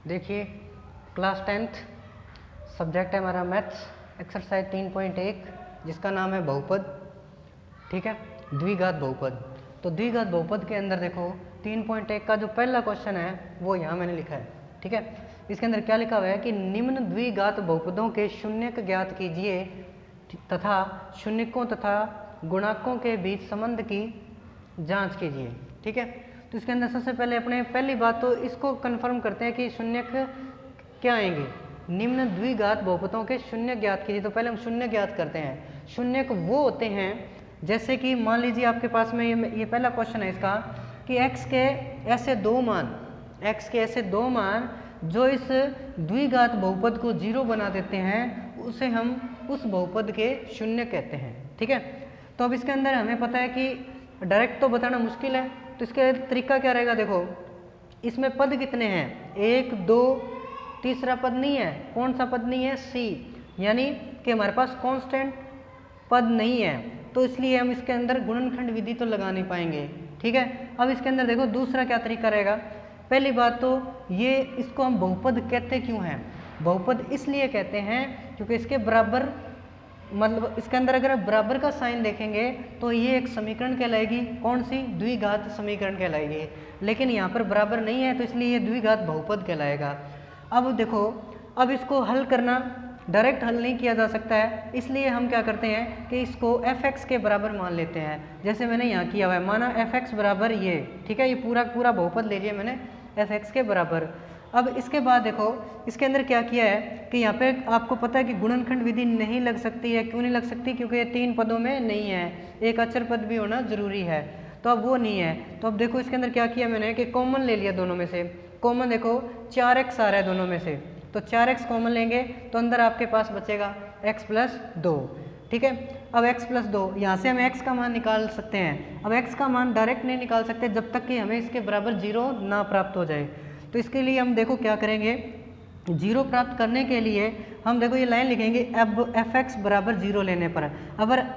देखिए class 10th subject है हमारा मैथ्स, एक्सरसाइज 3.1 जिसका नाम है बहुपद। ठीक है, द्विघात बहुपद। तो द्विघात बहुपद के अंदर देखो 3.1 का जो पहला क्वेश्चन है वो यहाँ मैंने लिखा है। ठीक है, इसके अंदर क्या लिखा हुआ है कि निम्न द्विघात बहुपदों के शून्यक ज्ञात कीजिए तथा शून्यकों तथा गुणाकों के बीच संबंध की जांच कीजिए। ठीक है, तो इसके अंदर सबसे पहले अपने पहली बात तो इसको कंफर्म करते हैं कि शून्यक क्या आएंगे, निम्न द्विघात बहुपदों के शून्य ज्ञात कीजिए। तो पहले हम शून्य ज्ञात करते हैं। शून्यक वो होते हैं जैसे कि मान लीजिए आपके पास में ये पहला क्वेश्चन है इसका कि x के ऐसे दो मान जो इस द्विघात बहुपद को जीरो बना देते हैं उसे हम उस बहुपद के शून्य कहते हैं। ठीक है, तो अब इसके अंदर हमें पता है कि डायरेक्ट तो बताना मुश्किल है, तो इसका तरीका क्या रहेगा। देखो इसमें पद कितने हैं, 1 2, तीसरा पद नहीं है। कौन सा पद नहीं है, सी, यानी कि हमारे पास कांस्टेंट पद नहीं है, तो इसलिए हम इसके अंदर गुणनखंड विधि तो लगा नहीं पाएंगे। ठीक है, अब इसके अंदर देखो दूसरा क्या तरीका रहेगा। पहली बात तो ये इसको हम बहुपद कहते क्यों हैं, बहुपद इसलिए कहते हैं क्योंकि इसके बराबर, मतलब इसके अंदर अगर आप बराबर का साइन देखेंगे तो ये एक समीकरण कहलाएगी। कौन सी, द्विघात समीकरण कहलाएगी। लेकिन यहाँ पर बराबर नहीं है तो इसलिए ये द्विघात बहुपद कहलाएगा। अब देखो, अब इसको हल करना डायरेक्ट हल नहीं किया जा सकता है, इसलिए हम क्या करते हैं कि इसको f(x) के बराबर मान लेते हैं। जैसे मैंने यहाँ किया हुआ है, माना f(x) बराबर ये। ठीक है, ये पूरा बहुपद ले लिया मैंने f(x) के बराबर। अब इसके बाद देखो इसके अंदर क्या किया है कि यहाँ पे आपको पता है कि गुणनखंड विधि नहीं लग सकती है। क्यों नहीं लग सकती, क्योंकि ये 3 पदों में नहीं है, एक अचर पद भी होना जरूरी है, तो अब वो नहीं है। तो अब देखो इसके अंदर क्या किया मैंने कि कॉमन ले लिया दोनों में से। कॉमन देखो 4x आ रहा है दोनों में से, तो 4x कॉमन लेंगे तो अंदर आपके पास बचेगा x + 2। ठीक है, अब x + 2 यहाँ से हम x का मान निकाल सकते हैं। अब x का मान डायरेक्ट नहीं निकाल सकते जब तक कि हमें इसके बराबर 0 ना प्राप्त हो जाए। तो इसके लिए हम देखो क्या करेंगे, 0 प्राप्त करने के लिए हम देखो ये लाइन लिखेंगे, अब f(x) बराबर 0 लेने पर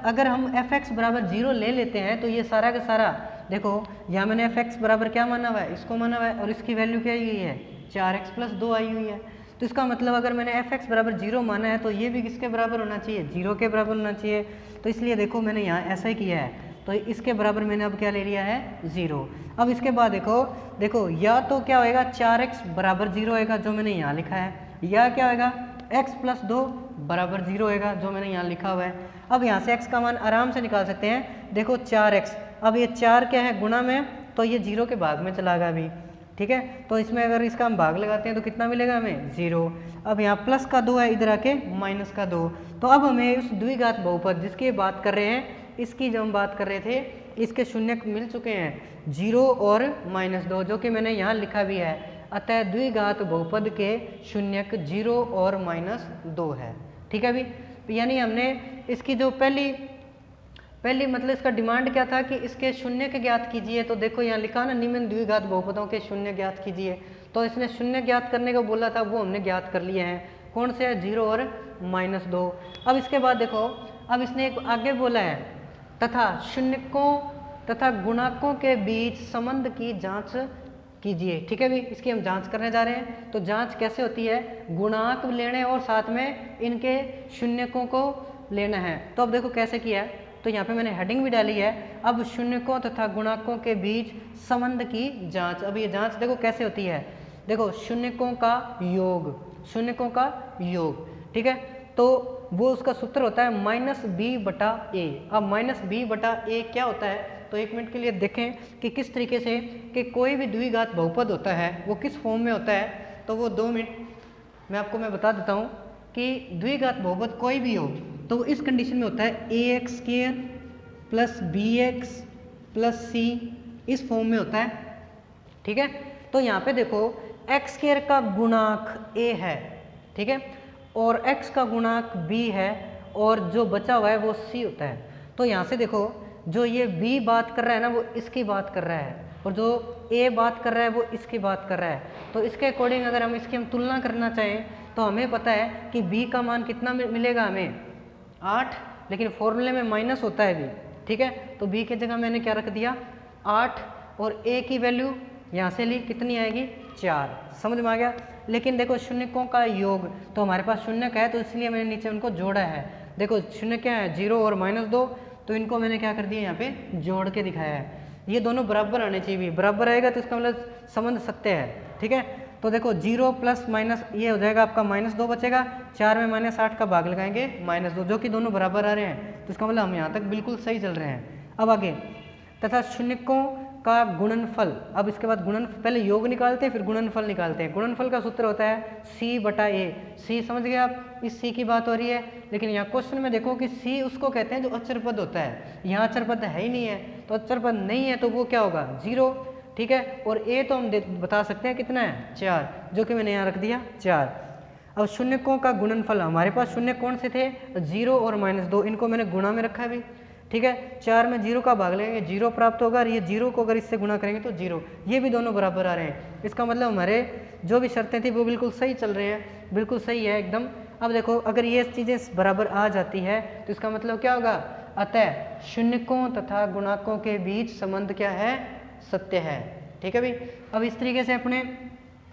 अगर हम f(x) बराबर 0 ले लेते हैं तो ये सारा का सारा देखो यहाँ मैंने f(x) बराबर क्या माना हुआ है, इसको माना हुआ है, और इसकी वैल्यू क्या आई हुई है, 4x + 2 आई हुई है। तो इसका मतलब अगर मैंने f(x) बराबर 0 माना है तो ये भी किसके बराबर होना चाहिए, 0 के बराबर होना चाहिए। तो इसलिए देखो मैंने यहाँ ऐसा ही किया है, तो इसके बराबर मैंने अब क्या ले लिया है, 0। अब इसके बाद देखो या तो क्या होएगा 4x बराबर 0 होएगा जो मैंने यहाँ लिखा है, या क्या होएगा x + 2 बराबर 0 होएगा जो मैंने यहाँ लिखा हुआ है। अब यहाँ से x का मान आराम से निकाल सकते हैं। देखो 4x, अब ये 4 क्या है गुणा में, तो ये 0 के भाग में चला गया अभी। ठीक है, तो इसमें अगर इसका हम भाग लगाते हैं तो कितना मिलेगा हमें, 0। अब यहाँ प्लस का 2 है, इधर आके माइनस का 2। तो अब हमें उस द्विघात बहुपद जिसकी बात कर रहे हैं, इसकी जो हम बात कर रहे थे, इसके शून्य मिल चुके हैं 0 और -2, जो कि मैंने यहाँ लिखा भी है। अतः द्विघात बहुपद के शून्यक 0 और -2 है। ठीक है अभी, यानी हमने इसकी जो पहली मतलब इसका डिमांड क्या था कि इसके शून्य के ज्ञात कीजिए। तो देखो यहाँ लिखा ना, निम्न द्विघात बहुपदों के शून्य ज्ञात कीजिए, तो इसने शून्य ज्ञात करने को बोला था, वो हमने ज्ञात कर लिए हैं। कौन से है, 0 और -2। अब इसके बाद देखो, अब इसने एक आगे बोला है, तथा शून्यकों तथा गुणाकों के बीच संबंध की जांच कीजिए। ठीक है भी, इसकी हम जांच करने जा रहे हैं। तो जांच कैसे होती है, गुणाक लेने और साथ में इनके शून्यकों को लेना है। तो अब देखो कैसे किया है, तो यहाँ पे मैंने हेडिंग भी डाली है, अब शून्यकों तथा गुणाकों के बीच संबंध की जांच। अब ये जांच देखो कैसे होती है, देखो शून्यकों का योग, ठीक है, तो वो उसका सूत्र होता है -b/a। अब -b/a क्या होता है, तो 1 मिनट के लिए देखें कि किस तरीके से कि कोई भी द्विघात बहुपद होता है वो किस फॉर्म में होता है। तो वो 2 मिनट मैं आपको बता देता हूँ कि द्विघात बहुपद कोई भी हो तो इस कंडीशन में होता है ax² + bx + c, इस फॉर्म में होता है। ठीक है, तो यहाँ पे देखो x² का गुणांक a है, ठीक है, और x का गुणांक b है, और जो बचा हुआ है वो c होता है। तो यहाँ से देखो जो ये b बात कर रहा है ना, वो इसकी बात कर रहा है, और जो a बात कर रहा है वो इसकी बात कर रहा है। तो इसके अकॉर्डिंग अगर हम इसकी तुलना करना चाहें तो हमें पता है कि b का मान कितना मिलेगा हमें, 8, लेकिन फॉर्मूले में माइनस होता है भी। ठीक है, तो b की जगह मैंने क्या रख दिया, 8, और a की वैल्यू यहाँ से ली, कितनी आएगी, 4। समझ में आ गया। लेकिन देखो शून्यकों का योग, तो हमारे पास शून्यक है तो इसलिए मैंने नीचे उनको जोड़ा है। देखो शून्य क्या है, 0 और -2, तो इनको मैंने क्या कर दिया यहाँ पे जोड़ के दिखाया है। ये दोनों बराबर आने चाहिए, बराबर आएगा तो इसका मतलब संबंध सत्य है, ठीक है। तो देखो 0 प्लस माइनस ये हो जाएगा आपका -2 बचेगा, 4 में -8 का भाग लगाएंगे -2, जो कि दोनों बराबर आ रहे हैं, तो इसका मतलब हम यहाँ तक बिल्कुल सही चल रहे हैं। अब आगे, तथा शून्यकों का गुणनफल, अब इसके बाद गुणनफल, पहले योग निकालते हैं फिर गुणनफल निकालते हैं। गुणनफल का सूत्र होता है C/A। C समझ गए आप, इस C की बात हो रही है, लेकिन यहाँ क्वेश्चन में देखो कि C उसको कहते हैं जो अचर पद होता है, यहाँ अचर पद है ही नहीं है, तो अचर पद नहीं है तो वो क्या होगा 0, ठीक है। और A तो हम बता सकते हैं कितना है 4, जो कि मैंने यहाँ रख दिया 4। अब शून्यकों का गुणनफल, हमारे पास शून्य कौन से थे, 0 और -2, इनको मैंने गुणा में रखा है भी, ठीक है। 4 में 0 का भाग लेंगे 0 प्राप्त होगा, और ये 0 को अगर इससे गुणा करेंगे तो 0, ये भी दोनों बराबर आ रहे हैं। इसका मतलब हमारे जो भी शर्तें थी वो बिल्कुल सही चल रहे हैं, बिल्कुल सही है एकदम। अब देखो अगर ये चीज़ें बराबर आ जाती है तो इसका मतलब क्या होगा, अतः शून्यकों तथा गुणाकों के बीच संबंध क्या है, सत्य है, ठीक है भाई। अब इस तरीके से अपने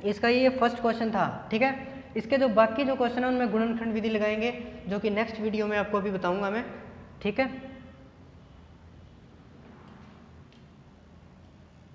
इसका ये फर्स्ट क्वेश्चन था, ठीक है। इसके जो बाकी जो क्वेश्चन है उनमें गुणनखंड विधि लगाएंगे, जो कि नेक्स्ट वीडियो में आपको अभी बताऊंगा मैं, ठीक है।